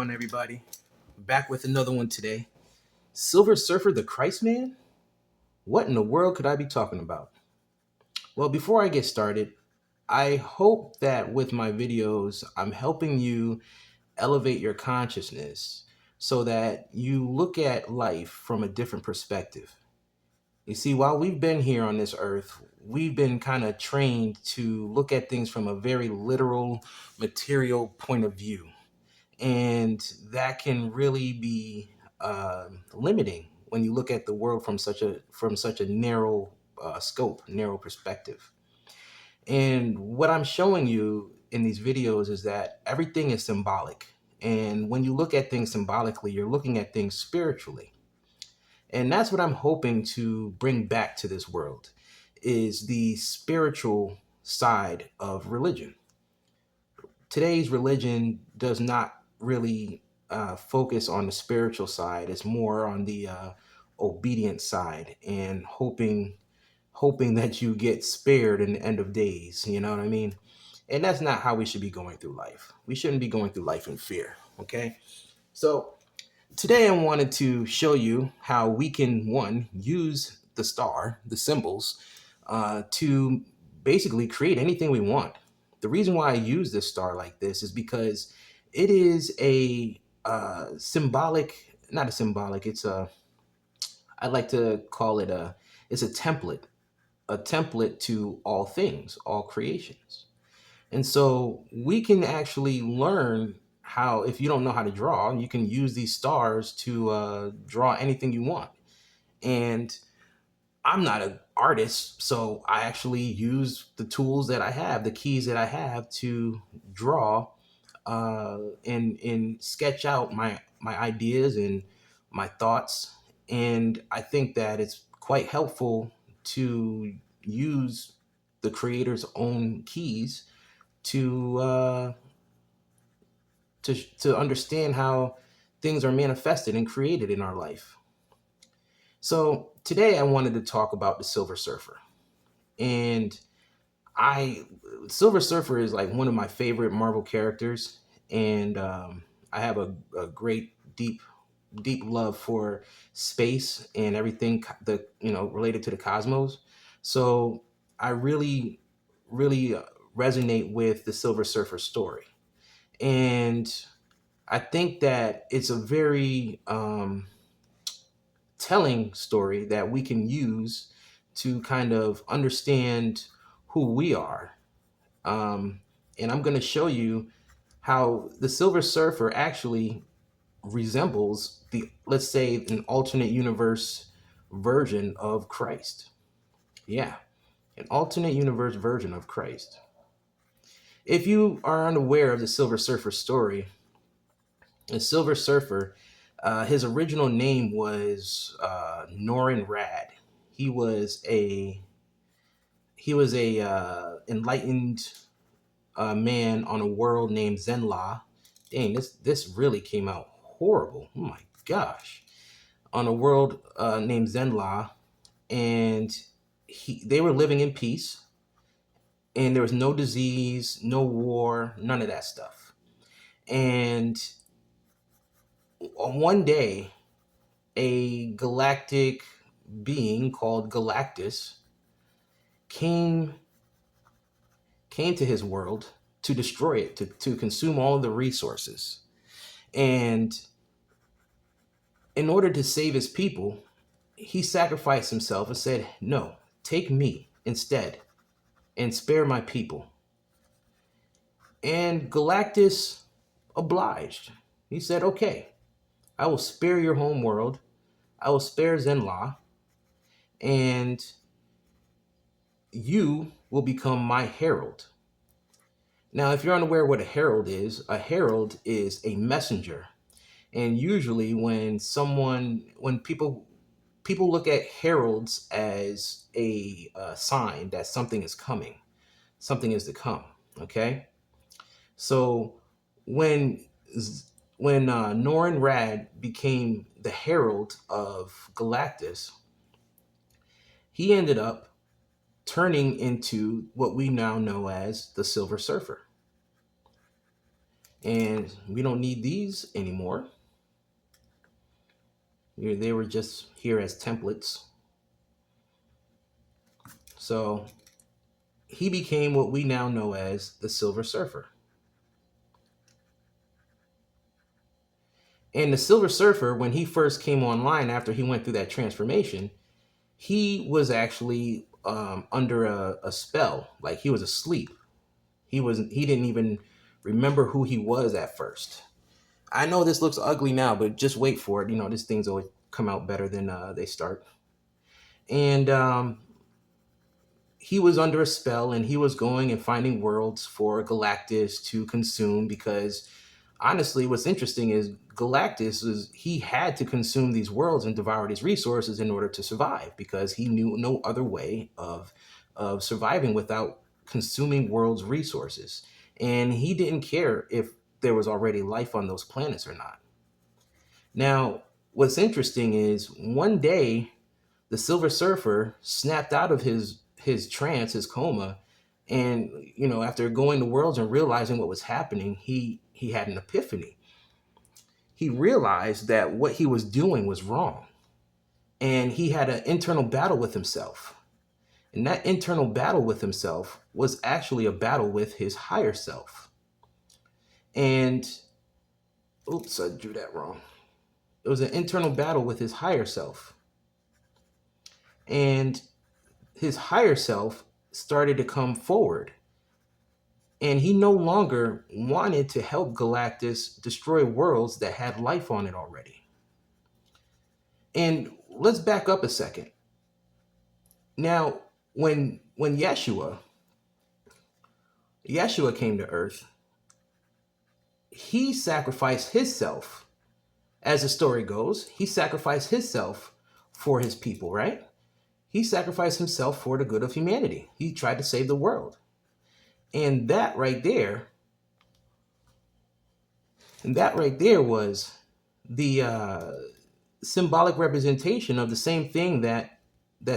on, everybody? Back with another one today. Silver Surfer, the Christ Man? What in the world could I be talking about? Well, before I get started, I hope that with my videos, I'm helping you elevate your consciousness so that you look at life from a different perspective. You see, while we've been here on this earth, we've been kind of trained to look at things from a very literal, material point of view. And that can really be limiting when you look at the world from such a narrow scope, narrow perspective. And what I'm showing you in these videos is that everything is symbolic. And when you look at things symbolically, you're looking at things spiritually. And that's what I'm hoping to bring back to this world is the spiritual side of religion. Today's religion does not really focus on the spiritual side. It's more on the obedient side and hoping that you get spared in the end of days. You know what I mean? And that's not how we should be going through life. We shouldn't be going through life in fear. Okay. So today I wanted to show you how we can, one, use the star, the symbols, to basically create anything we want. The reason why I use this star like this is because it is a symbolic, not a symbolic, I like to call it it's a template to all things, all creations. And so we can actually learn how, if you don't know how to draw, you can use these stars to draw anything you want. And I'm not an artist, so I actually use the tools that I have, the keys that I have to draw and sketch out my ideas and my thoughts. And I think that it's quite helpful to use the creator's own keys to to understand how things are manifested and created in our life. So today I wanted to talk about the Silver Surfer. And I Silver Surfer is like one of my favorite Marvel characters, and I have a great deep love for space and everything related to the cosmos. So I really resonate with the Silver Surfer story, and I think that it's a very telling story that we can use to kind of understand who we are. Um, and I'm going to show you how the Silver Surfer actually resembles the, let's say, an alternate universe version of Christ. Yeah, an alternate universe version of Christ. If you are unaware of the Silver Surfer story, the Silver Surfer, his original name was Norin Rad. He was a enlightened man on a world named Zenla. Dang, this really came out horrible. Oh my gosh. On a world named Zenla, and they were living in peace, and there was no disease, no war, none of that stuff. And on one day, a galactic being called Galactus came came to his world to destroy it, to consume all of the resources. And in order to save his people, he sacrificed himself and said, "No, take me instead and spare my people." And Galactus obliged. He said, "Okay, I will spare your home world. I will spare Zenla, and you will become my herald." Now, if you're unaware what a herald is a messenger. And usually when people look at heralds as a sign that something is coming, something is to come. Okay, so when Norin Rad became the herald of Galactus, he ended up turning into what we now know as the Silver Surfer. and we don't need these anymore. They were just here as templates. So he became what we now know as the Silver Surfer. And the Silver Surfer, when he first came online after he went through that transformation, he was actually under a spell. Like he was asleep. He didn't even remember who he was at first. I know this looks ugly now, but just wait for it. These things always come out better than they start. And he was under a spell, and he was going and finding worlds for Galactus to consume, because honestly, what's interesting is Galactus is he had to consume these worlds and devour these resources in order to survive, because he knew no other way of surviving without consuming worlds' resources. And he didn't care if there was already life on those planets or not. Now, what's interesting is one day the Silver Surfer snapped out of his trance, his coma, and after going to worlds and realizing what was happening, he had an epiphany. He realized that what he was doing was wrong, and he had an internal battle with himself. And that internal battle with himself was actually a battle with his higher self. And oops, I drew that wrong. It was an internal battle with his higher self. And his higher self started to come forward, and he no longer wanted to help Galactus destroy worlds that had life on it already. And let's back up a second. Now, when Yeshua came to Earth, he sacrificed himself. As the story goes, he sacrificed himself for his people, right? He sacrificed himself for the good of humanity. He tried to save the world. And that right there was the symbolic representation of the same thing that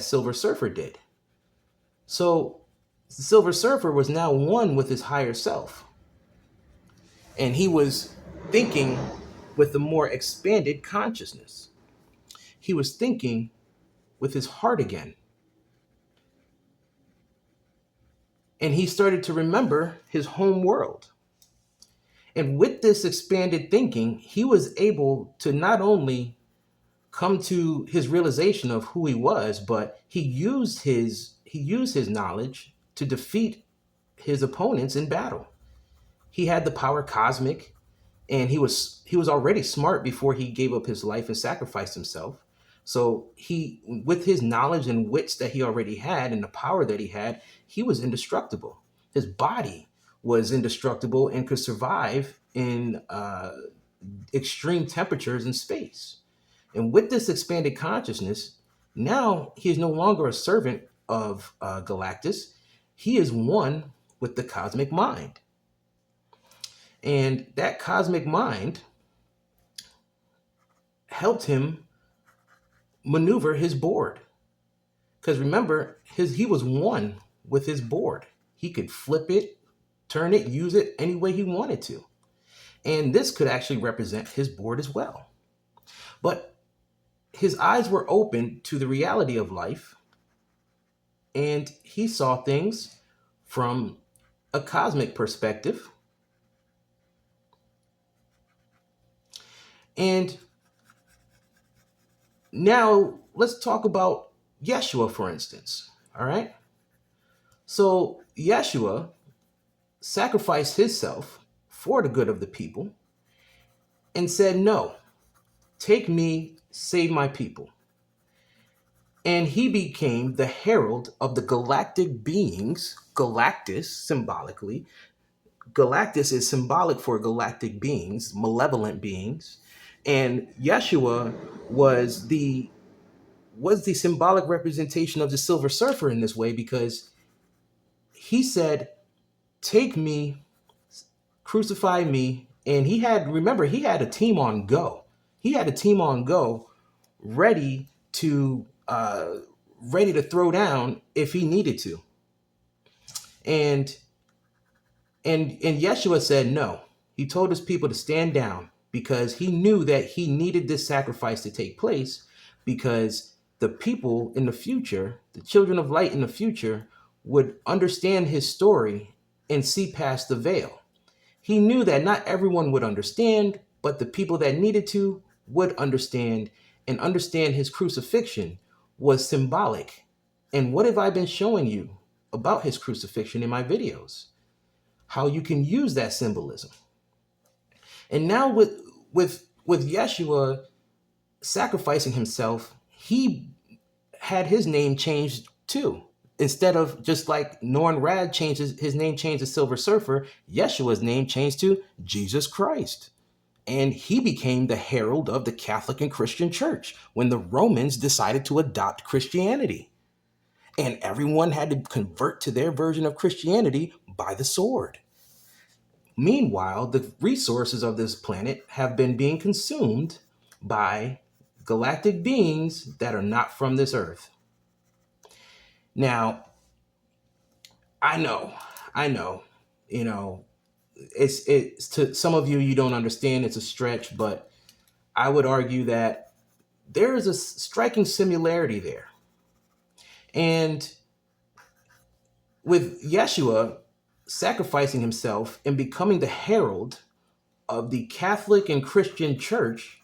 Silver Surfer did. So the Silver Surfer was now one with his higher self, and he was thinking with a more expanded consciousness. He was thinking with his heart again, and he started to remember his home world. And with this expanded thinking, he was able to not only come to his realization of who he was, but he used his knowledge to defeat his opponents in battle. He had the power cosmic, and he was already smart before he gave up his life and sacrificed himself. So he, with his knowledge and wits that he already had and the power that he had, he was indestructible. His body was indestructible and could survive in extreme temperatures in space. And with this expanded consciousness, now he is no longer a servant of Galactus. He is one with the cosmic mind. And that cosmic mind helped him maneuver his board. Because remember, he was one with his board. He could flip it, turn it, use it any way he wanted to. And this could actually represent his board as well. But his eyes were open to the reality of life, and he saw things from a cosmic perspective. And now let's talk about Yeshua, for instance. All right. So Yeshua sacrificed himself for the good of the people and said, "No, take me, save my people." And he became the herald of the galactic beings, Galactus symbolically. Galactus is symbolic for galactic beings, malevolent beings. And Yeshua was the symbolic representation of the Silver Surfer in this way, because he said, "Take me, crucify me." And he had a team on go. He had a team on go ready to throw down if he needed to. And Yeshua said no. He told his people to stand down because he knew that he needed this sacrifice to take place because the people in the future, the children of light in the future, would understand his story and see past the veil. He knew that not everyone would understand, but the people that needed to would understand, and understand his crucifixion was symbolic. And what have I been showing you about his crucifixion in my videos? How you can use that symbolism. And now with Yeshua sacrificing himself, he had his name changed too. Instead of just like Norn Rad changed his name changed to Silver Surfer, Yeshua's name changed to Jesus Christ. And he became the herald of the Catholic and Christian Church when the Romans decided to adopt Christianity. And everyone had to convert to their version of Christianity by the sword. Meanwhile, the resources of this planet have been being consumed by galactic beings that are not from this earth. Now, I know, you know, it's to some of you, you don't understand, it's a stretch, but I would argue that there is a striking similarity there. And with Yeshua sacrificing himself and becoming the herald of the Catholic and Christian Church,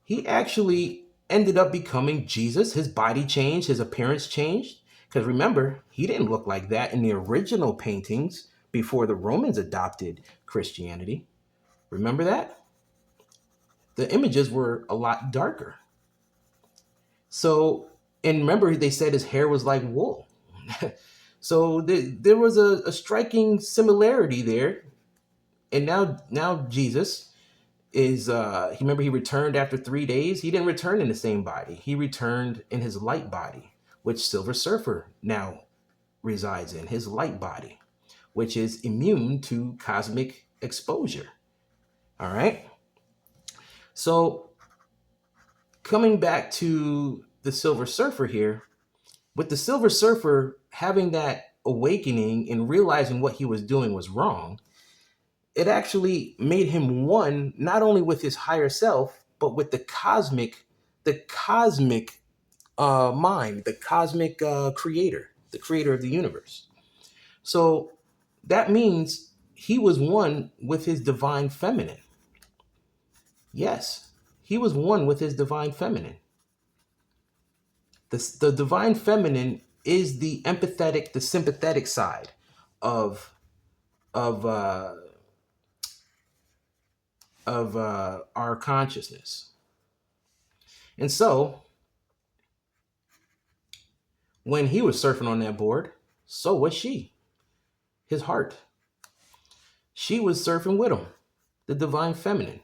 he actually ended up becoming Jesus. His body changed, his appearance changed. Because remember, he didn't look like that in the original paintings before the Romans adopted Christianity. Remember that? The images were a lot darker. So, and remember, they said his hair was like wool. So there was a striking similarity there. And now Jesus is remember he returned after 3 days. He didn't return in the same body. He returned in his light body, which Silver Surfer now resides in, his light body, which is immune to cosmic exposure. All right. So coming back to the Silver Surfer here, with the Silver Surfer having that awakening and realizing what he was doing was wrong, it actually made him one, not only with his higher self, but with the cosmic mind, the cosmic creator, the creator of the universe. So that means he was one with his divine feminine. Yes, he was one with his divine feminine. The divine feminine is the empathetic, the sympathetic side of of uh, our consciousness. And so when he was surfing on that board, so was she, his heart. She was surfing with him, the divine feminine.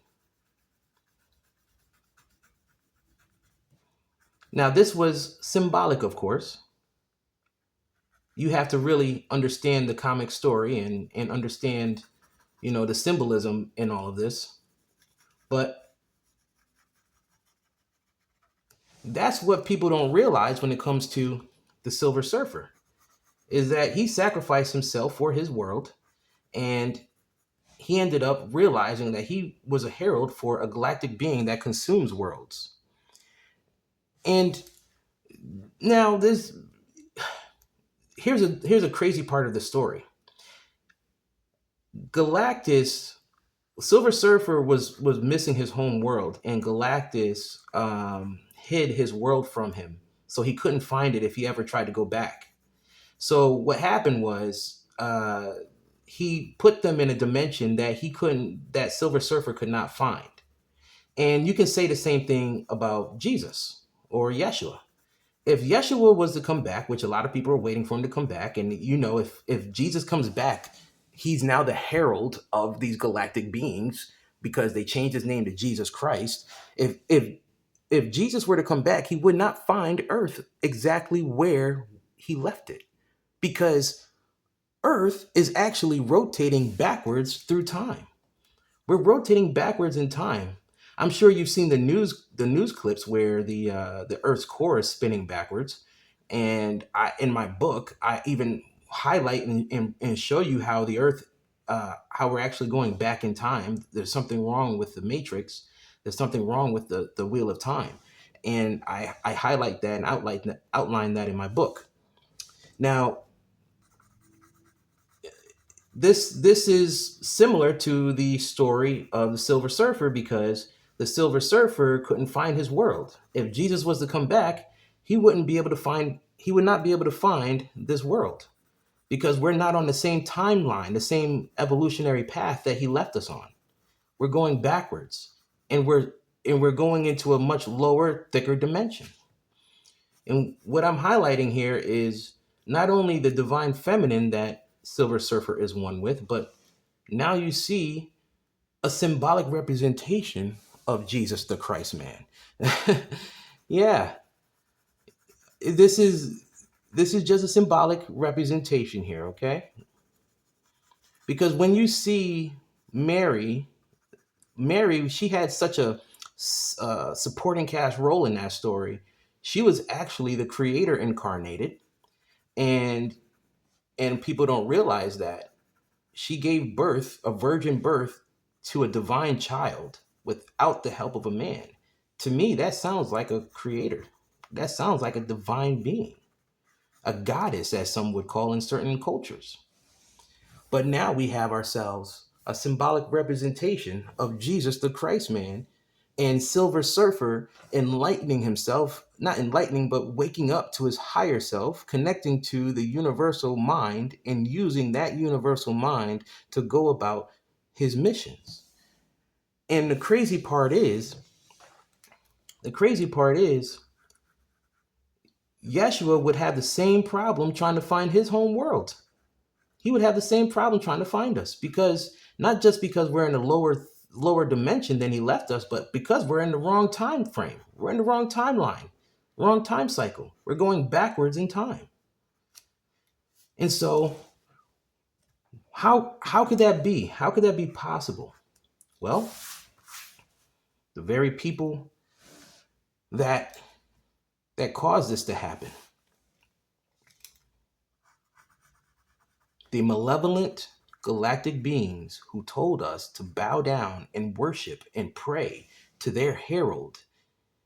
Now, this was symbolic, of course. You have to really understand the comic story and understand, the symbolism in all of this. But that's what people don't realize when it comes to the Silver Surfer, is that he sacrificed himself for his world, and he ended up realizing that he was a herald for a galactic being that consumes worlds. And now here's a crazy part of the story. Galactus, Silver Surfer was missing his home world, and Galactus hid his world from him, so he couldn't find it if he ever tried to go back. So what happened was he put them in a dimension that Silver Surfer could not find. And you can say the same thing about Jesus or Yeshua. If Yeshua was to come back, which a lot of people are waiting for him to come back, and if Jesus comes back, he's now the herald of these galactic beings because they changed his name to Jesus Christ. If Jesus were to come back, he would not find Earth exactly where he left it, because Earth is actually rotating backwards through time. We're rotating backwards in time. I'm sure you've seen the news clips where the Earth's core is spinning backwards, and in my book I even highlight and show you how the Earth how we're actually going back in time. There's something wrong with the Matrix. There's something wrong with the wheel of time, and I highlight that and outline that in my book. Now, this is similar to the story of the Silver Surfer, because the Silver Surfer couldn't find his world. If Jesus was to come back, he would not be able to find this world, because we're not on the same timeline, the same evolutionary path that he left us on. We're going backwards, and we're going into a much lower, thicker dimension. And what I'm highlighting here is not only the divine feminine that Silver Surfer is one with, but now you see a symbolic representation of Jesus the Christ man. Yeah, this is just a symbolic representation here, okay? Because when you see Mary, she had such a supporting cast role in that story. She was actually the creator incarnated, and people don't realize that she gave birth, a virgin birth, to a divine child without the help of a man. To me, that sounds like a creator. That sounds like a divine being, a goddess, as some would call in certain cultures. But now we have ourselves a symbolic representation of Jesus the Christ man, and Silver Surfer enlightening himself, not enlightening, but waking up to his higher self, connecting to the universal mind and using that universal mind to go about his missions. And the crazy part is, Yeshua would have the same problem trying to find his home world. He would have the same problem trying to find us, because not just because we're in a lower dimension than he left us, but because we're in the wrong time frame. We're in the wrong timeline, wrong time cycle. We're going backwards in time. And so how could that be? How could that be possible? Well, the very people that caused this to happen, the malevolent galactic beings who told us to bow down and worship and pray to their herald,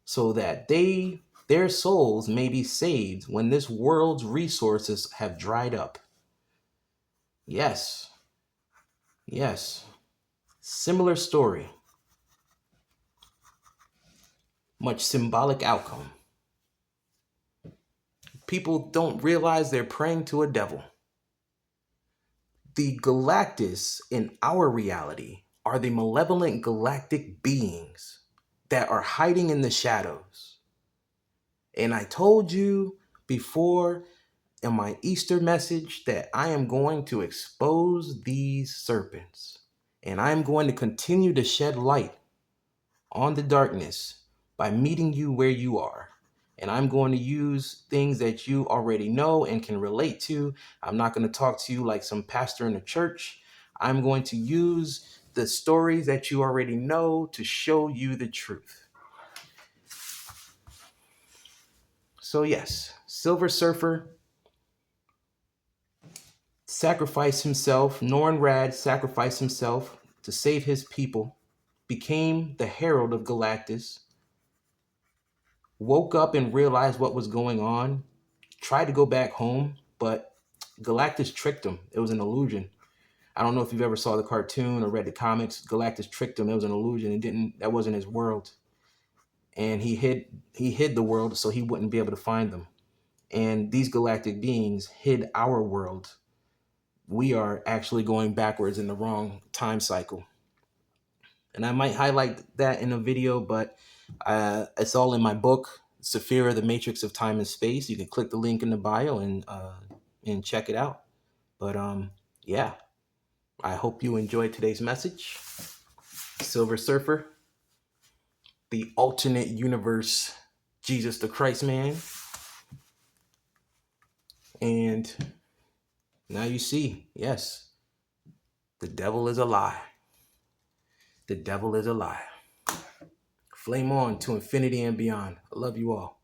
so that their souls may be saved when this world's resources have dried up. Yes, yes. Similar story. Much symbolic outcome. People don't realize they're praying to a devil. The Galactus in our reality are the malevolent galactic beings that are hiding in the shadows. And I told you before in my Easter message that I am going to expose these serpents, and I am going to continue to shed light on the darkness by meeting you where you are. And I'm going to use things that you already know and can relate to. I'm not going to talk to you like some pastor in a church. I'm going to use the stories that you already know to show you the truth. So yes, Silver Surfer sacrificed himself, Norrin Radd sacrificed himself to save his people, became the herald of Galactus, woke up and realized what was going on, tried to go back home, but Galactus tricked him. It was an illusion. I don't know if you've ever saw the cartoon or read the comics. Galactus tricked him. It was an illusion. That wasn't his world. And he hid the world so he wouldn't be able to find them. And these galactic beings hid our world. We are actually going backwards in the wrong time cycle. And I might highlight that in a video, but it's all in my book, Saphira, the Matrix of Time and Space. You can click the link in the bio and check it out. But yeah, I hope you enjoyed today's message. Silver Surfer, the alternate universe Jesus the Christ man. And now you see, yes, the devil is a lie. The devil is a lie. Flame on to infinity and beyond. I love you all.